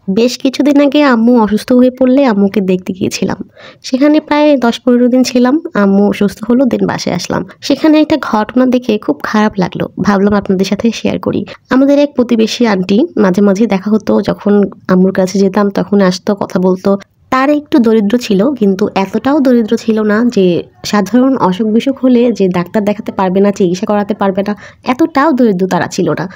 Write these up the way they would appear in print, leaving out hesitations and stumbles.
বেশ কিছুদিন আগে আম্মু অসুস্থ হয়ে পড়লে আম্মুকে দেখতে গিয়েছিলাম। সেখানে প্রায় ১০-১৫ দিন ছিলাম। আম্মু অসুস্থ হলো, দেন বাসায় আসলাম। সেখানে একটা ঘটনা দেখে খুব খারাপ লাগলো। ভাবলাম আপনাদের সাথে শেয়ার করি। আমাদের এক প্রতিবেশী আন্টি মাঝে, মাঝে দেখা হতো। যখন আম্মুর কাছে যেতাম তখন আসতো, কথা বলতো। তারা একটু দরিদ্র ছিল, কিন্তু এতটাও দরিদ্র ছিল না যে সাধারণ অসুখ-বিসুখ হলে যে ডাক্তার দেখাতে পারবে না, চিকিৎসা করাতে পারবে না, এতটাও দরিদ্র তারা ছিল না।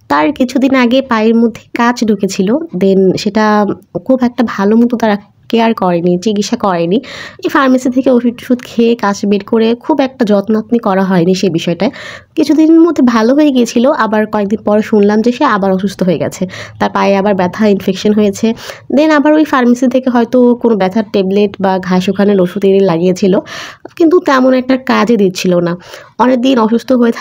তার কিছুদিন আগে পায়ের মধ্যে কাঁচ ঢুকেছিল। দেন সেটা খুব একটা ভালো মতো তারা কেয়ার করেনি, চিকিৎসা করেনি। এই ফার্মেসি থেকে ওষুধ-টষুধ খেয়ে কাঁচ বের করে খুব একটা যত্নাত্তি করা হয়নি সেই বিষয়টায়। কিছুদিনের মধ্যে ভালো হয়ে গিয়েছিল, আবার কয়েকদিন পরে শুনলাম যে সে আবার অসুস্থ হয়ে গেছে। তার পায়ে আবার ব্যথা, ইনফেকশন হয়েছে। দেন আবার ওই ফার্মেসি থেকে হয়তো কোনো ব্যথার ট্যাবলেট বা ঘা শুকানোর ওষুধ এনে লাগিয়েছিল, কিন্তু তেমন একটা কাজে দিচ্ছিল না। অনেকদিন অসুস্থ হয়ে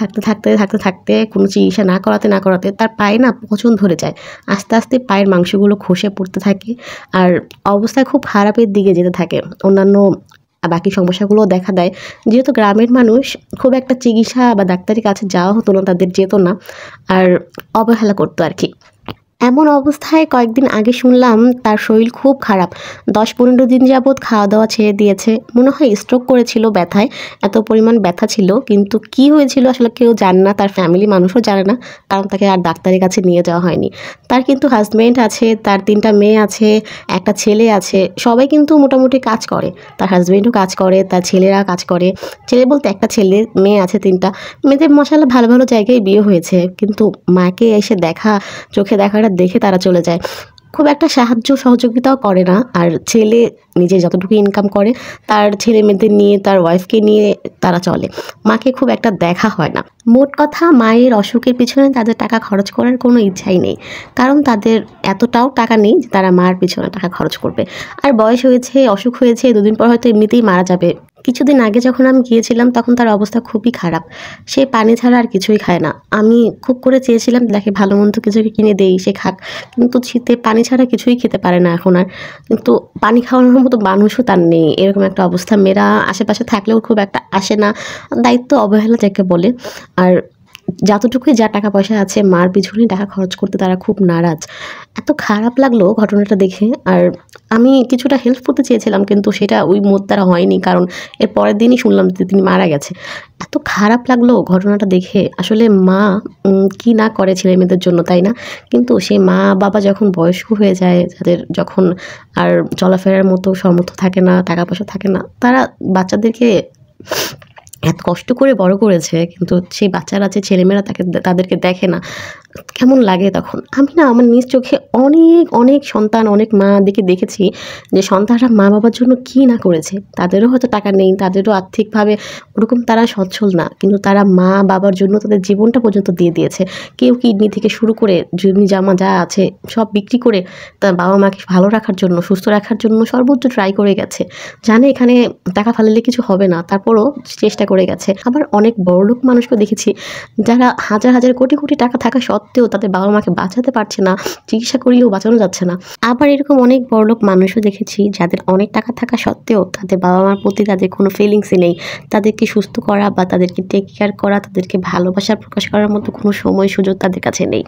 থাকতে কোনো চিকিৎসা না করাতে তার পায়ে না পচন ধরে যায়। আস্তে, আস্তে পায়ের মাংসগুলো খসে পড়তে থাকে, আর অবস্থা খুব খারাপের দিকে যেতে থাকে। অন্যান্য বাকি সমস্যাগুলোও দেখা দেয়। যেহেতু গ্রামের মানুষ, খুব একটা চিকিৎসা বা ডাক্তারের কাছে যাওয়া হতো না, তাদের যেত না, আর অবহেলা করতো আরকি। এমন অবস্থায় কয়েকদিন আগে শুনলাম তার শরীর খুব খারাপ। ১০-১৫ দিন যাবৎ খাওয়া-দাওয়া ছেড়ে দিয়েছে। মনে হয় স্ট্রোক করেছিল ব্যথায়। এত পরিমাণ ব্যথা ছিল, কিন্তু কি হয়েছিল আসলে কেউ জানে না, তার ফ্যামিলি মানুষও জানে না। কারণ তাকে আর ডাক্তারের কাছে নিয়ে যাওয়া হয়নি। তার কিন্তু হাসব্যান্ড আছে, তার ৩ টা মেয়ে আছে, একটা ছেলে আছে। সবাই কিন্তু মোটামুটি কাজ করে। তার হাসব্যান্ডও কাজ করে, তার ছেলেরা কাজ করে। ছেলে বলতে একটা ছেলে, মেয়ে আছে ৩ টা। মেয়েদের মাশাআল্লাহ ভালো, ভালো জায়গায় বিয়ে হয়েছে। কিন্তু মাকে এসে চোখে দেখাটা দেখে তারা চলে যায়। খুব একটা সাহায্য সহযোগিতাও করে না। আর ছেলে নিজে যতটুকু ইনকাম করে, তার ছেলে-মেয়েদের নিয়ে, তার ওয়াইফকে নিয়ে তারা চলে। মাকে খুব একটা দেখা হয় না। মোট কথা, মায়ের অসুখের পিছনে তাদের টাকা খরচ করার কোনো ইচ্ছাই নেই। কারণ তাদের এতটাও টাকা নেই যে তারা মার পিছনে টাকা খরচ করবে। আর বয়স হয়েছে, অসুখ হয়েছে, ২ দিন পর হয়তো এমনিতেই মারা যাবে। কিছুদিন আগে যখন আমি গিয়েছিলাম তখন তার অবস্থা খুবই খারাপ। সে পানি ছাড়া আর কিছুই খায় না। আমি খুব করে চেয়েছিলাম তাকে ভালো-মন্দ কিছু কিনে দেই, সে খাক। কিন্তু শীতে পানি ছাড়া কিছুই খেতে পারে না এখন আর। কিন্তু পানি খাওয়ানোর মতো মানুষও তার নেই। এরকম একটা অবস্থা। মেয়েরা আশেপাশে থাকলেও খুব একটা আসে না। দায়িত্ব অবহেলা যাকে বলে। আর যতটুকুই যা টাকা পয়সা আছে, মার পিছনে টাকা খরচ করতে তারা খুব নারাজ। এত খারাপ লাগলো ঘটনাটা দেখে। আর আমি কিছুটা হেল্প করতে চেয়েছিলাম, কিন্তু সেটা ওই মোড দ্বারা হয়নি। কারণ এর পরের দিনই শুনলাম যে তিনি মারা গেছে। এত খারাপ লাগলো ঘটনাটা দেখে। আসলে মা কি না করে ছেলেমেয়েদের জন্য, তাই না? কিন্তু সেই মা-বাবা যখন বয়স্ক হয়ে যায়, যাদের যখন আর চলাফেরার মতো সামর্থ্য থাকে না, টাকা পয়সা থাকে না, তারা বাচ্চাদেরকে এত কষ্ট করে বড় করেছে, কিন্তু সেই বাচ্চারা যে ছেলেমেয়েরা তাদেরকে দেখে না, কেমন লাগে তখন? আমি না আমার নিজ চোখে অনেক সন্তান, অনেক মা দেখেছি যে সন্তানরা মা-বাবার জন্য কি না করেছে। তাদেরও হয়তো টাকা নেই, তাদেরও আর্থিকভাবে ওরকম তারা সচ্ছল না। কিন্তু তারা মা-বাবার জন্য তাদের জীবনটা পর্যন্ত দিয়ে দিয়েছে। কেউ কিডনি থেকে শুরু করে জমি-জমা যা আছে সব বিক্রি করে তার বাবা-মাকে ভালো রাখার জন্য, সুস্থ রাখার জন্য সর্বোচ্চ ট্রাই করে গেছে। জানে এখানে টাকা ফালালে কিছু হবে না, তারপরও চেষ্টা করে গেছে। আবার অনেক বড়লোক মানুষকেও দেখেছি যারা হাজার কোটি টাকা থাকা সত্ত্বেও তাদের বাবা-মাকে বাঁচাতে পারছে না, চিকিৎসা করিয়েও বাঁচানো যাচ্ছে না। আবার এরকম অনেক বড়লোক মানুষও দেখেছি যাদের অনেক টাকা থাকা সত্ত্বেও তাদের বাবা-মার প্রতি তাদের কোনো ফিলিংসই নেই। তাদেরকে সুস্থ করা বা তাদেরকে টেক কেয়ার করা, তাদেরকে ভালোবাসা প্রকাশ করার মতো কোনো সময় সুযোগ তাদের কাছে নেই।